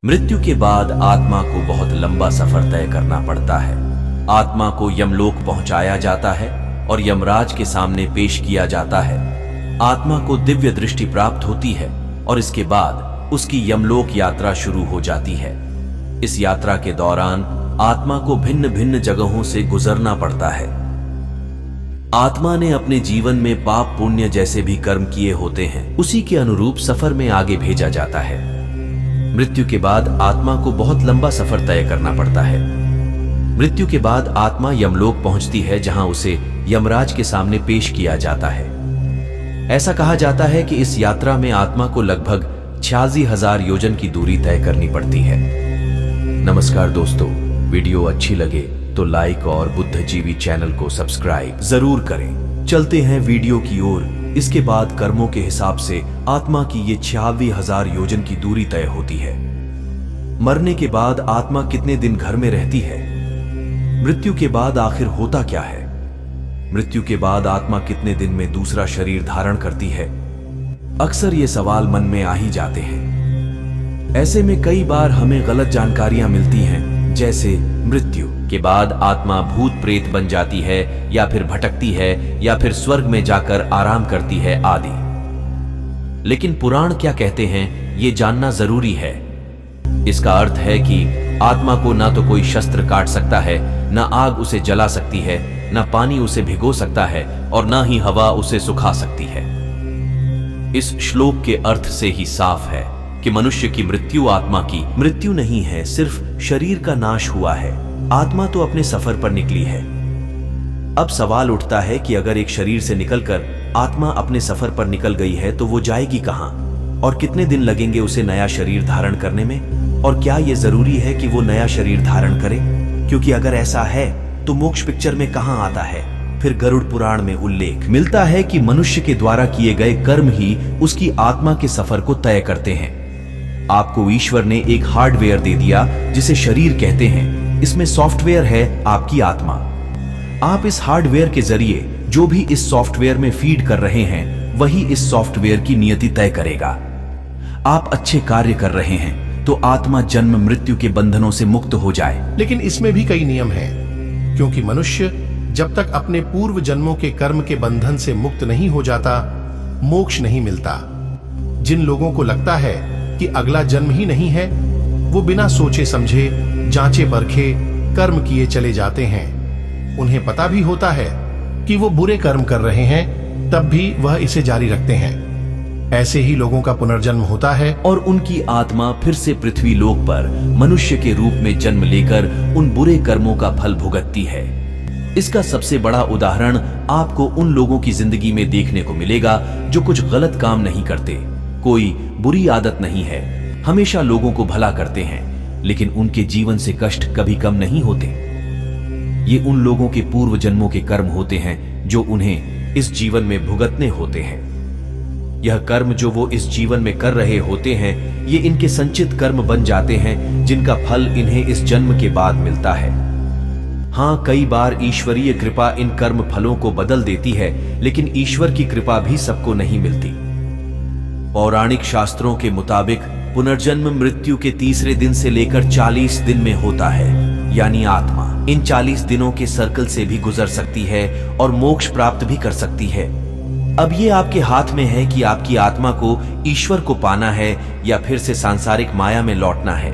मृत्यु के बाद आत्मा को बहुत लंबा सफर तय करना पड़ता है। आत्मा को यमलोक पहुंचाया जाता है और यमराज के सामने पेश किया जाता है। आत्मा को दिव्य दृष्टि प्राप्त होती है और इसके बाद उसकी यमलोक यात्रा शुरू हो जाती है। इस यात्रा के दौरान आत्मा को भिन्न भिन्न जगहों से गुजरना पड़ता है। आत्मा ने अपने जीवन में पाप पुण्य जैसे भी कर्म किए होते हैं, उसी के अनुरूप सफर में आगे भेजा जाता है। मृत्यु के बाद आत्मा को बहुत लंबा सफर तय करना पड़ता है। मृत्यु के बाद आत्मा यमलोक पहुंचती है, जहां उसे यमराज के सामने पेश किया जाता है। ऐसा कहा जाता है कि इस यात्रा में आत्मा को लगभग 86,000 योजन की दूरी तय करनी पड़ती है। नमस्कार दोस्तों, वीडियो अच्छी लगे तो लाइक और बुद्धजीवी चैनल को सब्सक्राइब जरूर करें। चलते हैं वीडियो की ओर। इसके बाद कर्मों के हिसाब से आत्मा की ये 86,000 योजन की दूरी तय होती है। मरने के बाद आत्मा कितने दिन घर में रहती है? मृत्यु के बाद आखिर होता क्या है? मृत्यु के बाद आत्मा कितने दिन में दूसरा शरीर धारण करती है? अक्सर ये सवाल मन में आ ही जाते हैं। ऐसे में कई बार हमें गलत जानकारियां मिलती हैं, जैसे मृत्यु के बाद आत्मा भूत प्रेत बन जाती है, या फिर भटकती है, या फिर स्वर्ग में जाकर आराम करती है आदि। लेकिन पुराण क्या कहते हैं, ये जानना जरूरी है। इसका अर्थ है कि आत्मा को ना तो कोई शस्त्र काट सकता है, ना आग उसे जला सकती है, ना पानी उसे भिगो सकता है, और ना ही हवा उसे सुखा सकती है। इस श्लोक के अर्थ से ही साफ है कि मनुष्य की मृत्यु आत्मा की मृत्यु नहीं है, सिर्फ शरीर का नाश हुआ है। आत्मा तो अपने सफर पर निकली है। अब सवाल उठता है कि अगर एक शरीर से निकलकर आत्मा अपने सफर पर निकल गई है तो वो जाएगी कहां, और कितने दिन लगेंगे उसे नया शरीर धारण करने में? और क्या ये जरूरी है कि वो नया शरीर धारण करे? क्योंकि अगर ऐसा है तो मोक्ष पिक्चर में कहां आता है? फिर गरुड़ पुराण में उल्लेख मिलता है कि मनुष्य के द्वारा किए गए कर्म ही उसकी आत्मा के सफर को तय करते हैं। आपको ईश्वर ने एक हार्डवेयर दे दिया जिसे शरीर कहते हैं। इसमें सॉफ्टवेयर है आपकी आत्मा। आप इस हार्डवेयर के जरिए जो भी इस सॉफ्टवेयर में फीड कर रहे हैं, वही इस सॉफ्टवेयर की नियति तय करेगा। आप अच्छे कार्य कर रहे हैं तो आत्मा जन्म मृत्यु के बंधनों से मुक्त हो जाए। लेकिन इसमें भी कई नियम हैं, क्योंकि मनुष्य जब तक अपने पूर्व जन्मों के कर्म के बंधन से मुक्त नहीं हो जाता, मोक्ष नहीं मिलता। जिन लोगों को लगता है कि अगला जन्म ही नहीं है, वो बिना सोचे समझे, जांचे परखे कर्म किए चले जाते हैं। उन्हें पता भी होता है कि वो बुरे कर्म कर रहे हैं, तब भी वह इसे जारी रखते हैं। ऐसे ही लोगों का पुनर्जन्म होता है और उनकी आत्मा फिर से पृथ्वी लोक पर मनुष्य के रूप में जन्म लेकर उन बुरे कर्मों का फल भुगतती है। इसका सबसे बड़ा उदाहरण आपको उन लोगों की जिंदगी में देखने को मिलेगा जो कुछ गलत काम नहीं करते, कोई बुरी आदत नहीं है, हमेशा लोगों को भला करते हैं, लेकिन उनके जीवन से कष्ट कभी कम नहीं होते। ये उन लोगों के पूर्व जन्मों के कर्म होते हैं जो उन्हें इस जीवन में भुगतने होते हैं। यह कर्म जो वो इस जीवन में कर रहे होते हैं, ये इनके संचित कर्म बन जाते हैं, जिनका फल इन्हें इस जन्म के बाद मिलता है। हाँ, कई बार ईश्वरीय कृपा इन कर्म फलों को बदल देती है, लेकिन ईश्वर की कृपा भी सबको नहीं मिलती। पौराणिक शास्त्रों के मुताबिक पुनर्जन्म मृत्यु के तीसरे दिन से लेकर 40 दिन में होता है, यानी आत्मा इन 40 दिनों के सर्कल से भी गुजर सकती है और मोक्ष प्राप्त भी कर सकती है। अब ये आपके हाथ में है कि आपकी आत्मा को ईश्वर को पाना है या फिर से सांसारिक माया में लौटना है।